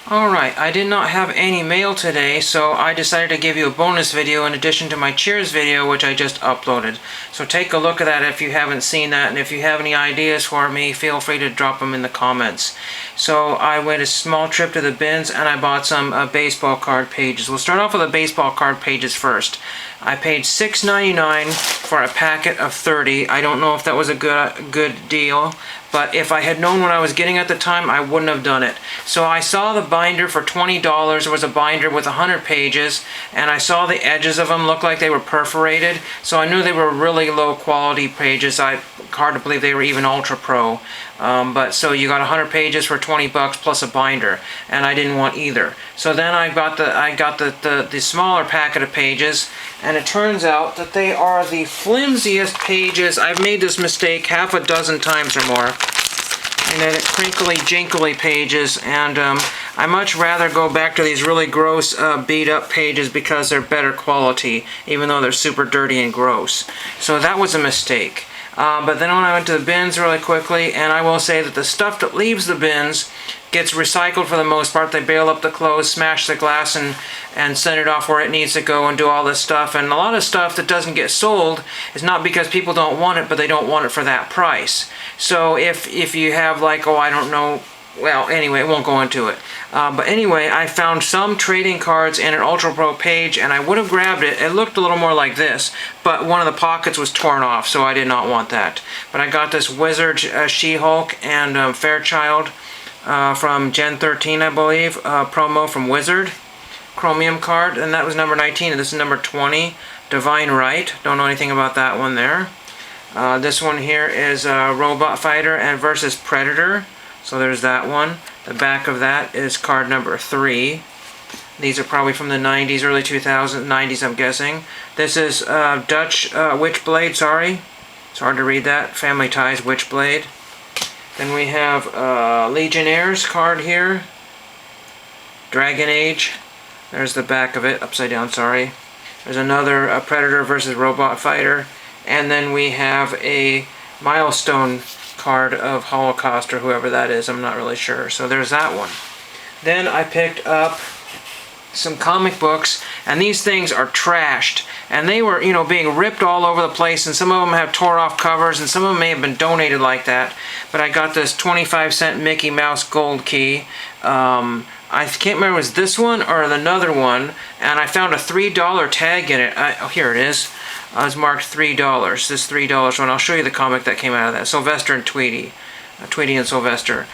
Alright, I did not have any mail today, so I decided to give you a bonus video in addition to my Cheers video, which I just uploaded. So take a look at that if you haven't seen that, and if you have any ideas for me, feel free to drop them in the comments. So I went a small trip to the bins and I bought some baseball card pages. We'll start off with the baseball card pages first. I paid $6.99 for a packet of 30. I don't know if that was a good deal, but if I had known what I was getting at the time, I wouldn't have done it. So I saw the binder for $20. There was a binder with 100 pages, and I saw the edges of them look like they were perforated, so I knew they were really low quality pages. Hard to believe they were even Ultra Pro. But so you got 100 pages for 20 bucks plus a binder, and I didn't want either. So then I got the smaller packet of pages, and it turns out that they are the flimsiest pages. I've made this mistake half a dozen times or more. And then crinkly jinkly pages, and I much rather go back to these really gross beat up pages because they're better quality, even though they're super dirty and gross. So that was a mistake. But then when I went to the bins really quickly, and I will say that the stuff that leaves the bins gets recycled for the most part. They bail up the clothes, smash the glass, and send it off where it needs to go and do all this stuff. And a lot of stuff that doesn't get sold is not because people don't want it, but they don't want it for that price. So if you have like, oh, I don't know, well, anyway, I won't go into it. But anyway, I found some trading cards in an Ultra Pro page, and I would have grabbed it. It looked a little more like this, but one of the pockets was torn off, so I did not want that. But I got this Wizard, She-Hulk, and Fairchild from Gen 13, I believe, promo from Wizard. Chromium card, and that was number 19, and this is number 20. Divine Right, don't know anything about that one there. This one here is Robot Fighter and versus Predator. So there's that one. The back of that is card number 3. These are probably from the 90s, early 2000s, 90s I'm guessing. This is Dutch Witchblade, sorry. It's hard to read that. Family Ties Witchblade. Then we have Legionnaires card here. Dragon Age. There's the back of it, upside down, sorry. There's another Predator versus Robot Fighter. And then we have a Milestone card of Holocaust or whoever that is, I'm not really sure. So there's that one. Then I picked up some comic books, and these things are trashed, and they were, being ripped all over the place, and some of them have tore off covers, and some of them may have been donated like that. But I got this 25-cent Mickey Mouse gold key. I can't remember if it was this one or another one, and I found a $3 tag in it. Oh, here it is. It's marked $3. This $3 one. I'll show you the comic that came out of that. Sylvester and Tweety. Tweety and Sylvester.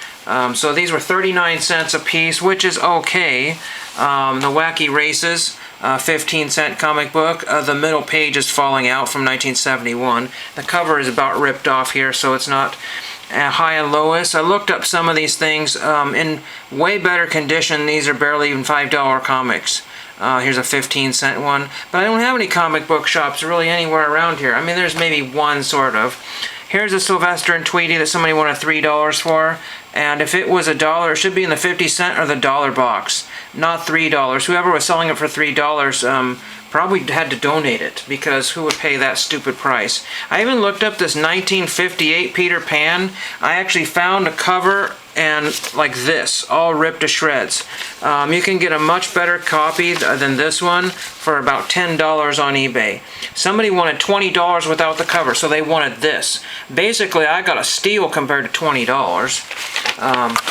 So these were 39 cents a piece, which is okay. The Wacky Races, 15-cent comic book. The middle page is falling out from 1971. The cover is about ripped off here, so it's not high and lowest. I looked up some of these things in way better condition. These are barely even $5 comics. Here's a 15-cent one. But I don't have any comic book shops really anywhere around here. I mean, there's maybe one sort of. Here's a Sylvester and Tweety that somebody wanted $3 for. And if it was $1, it should be in the 50-cent or the dollar box, not $3. Whoever was selling it for $3 probably had to donate it, because who would pay that stupid price? I even looked up this 1958 Peter Pan. I actually found a cover and like this, all ripped to shreds. You can get a much better copy than this one for about $10 on eBay. Somebody wanted $20 without the cover, so they wanted this. Basically, I got a steal compared to $20.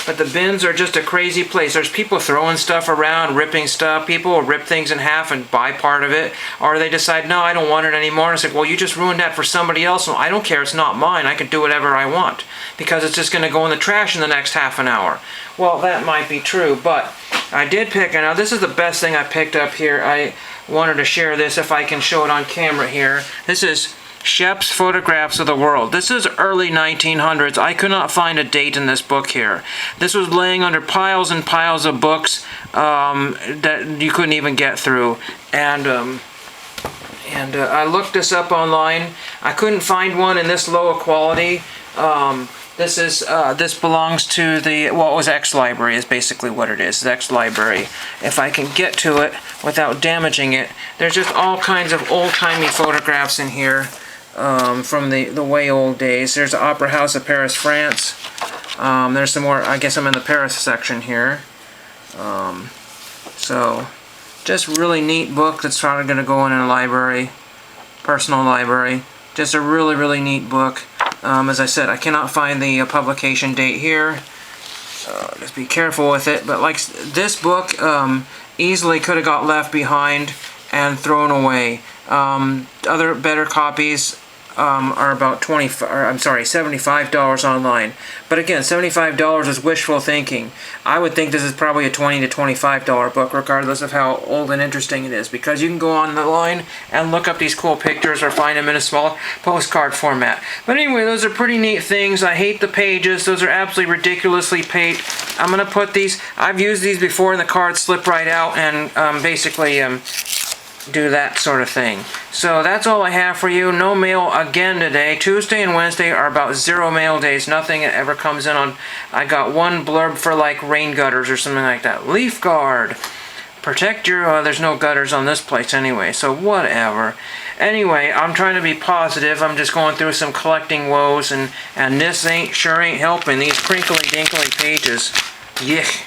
But the bins are just a crazy place. There's people throwing stuff around, ripping stuff. People will rip things in half and buy part of it. Or they decide, no, I don't want it anymore. And it's like, well, you just ruined that for somebody else. Well, I don't care. It's not mine. I can do whatever I want, because it's just going to go in the trash in the next half an hour. Well, that might be true, but I did pick, and now this is the best thing I picked up here. I wanted to share this if I can show it on camera here. This is Shep's Photographs of the World. This is early 1900s. I could not find a date in this book here. This was laying under piles and piles of books that you couldn't even get through. And I looked this up online. I couldn't find one in this low a quality. This belongs to the, well, it was X Library is basically what it is. It's X Library. If I can get to it without damaging it, there's just all kinds of old-timey photographs in here. From the way old days. There's the Opera House of Paris, France. There's some more. I guess I'm in the Paris section here. So, just really neat book that's probably going to go in a library, personal library. Just a really, really neat book. As I said, I cannot find the publication date here. Just be careful with it. But like this book, easily could have got left behind and thrown away. Other better copies are about $75 online. But again, $75 is wishful thinking. I would think this is probably a $20 to $25 book, regardless of how old and interesting it is, because you can go on the line and look up these cool pictures or find them in a small postcard format. But anyway, those are pretty neat things. I hate the pages. Those are absolutely ridiculously paid. I'm going to put these, I've used these before, and the cards slip right out and basically do that sort of thing. So that's all I have for you. No mail again today. Tuesday and Wednesday are about zero mail days. Nothing ever comes in on. I got one blurb for like rain gutters or something like that. Leaf guard. Protect your... there's no gutters on this place anyway, so whatever. Anyway, I'm trying to be positive. I'm just going through some collecting woes, and this sure ain't helping. These crinkly dinkly pages. Yuck.